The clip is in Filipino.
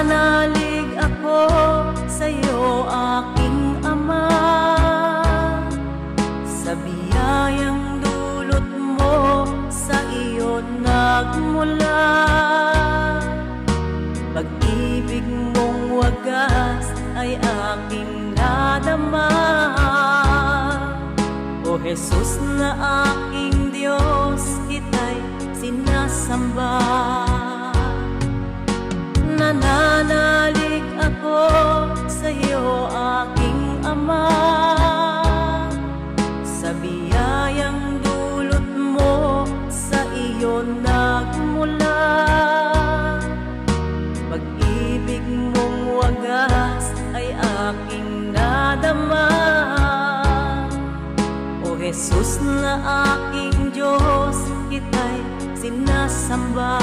Nananalig ako sa iyo, aking Ama, sa biyayang dulot mo, sa iyo nagmula. Pag-ibig mong wagas ay aking nadama. O Jesus na aking Diyos, kita'y sinasamba. Nananalig ako sa iyo, aking Ama, sa biyayang dulot mo, sa iyo nagmula. Pag-ibig mong wagas ay aking nadama. O Jesus na aking Diyos, kita'y sinasamba.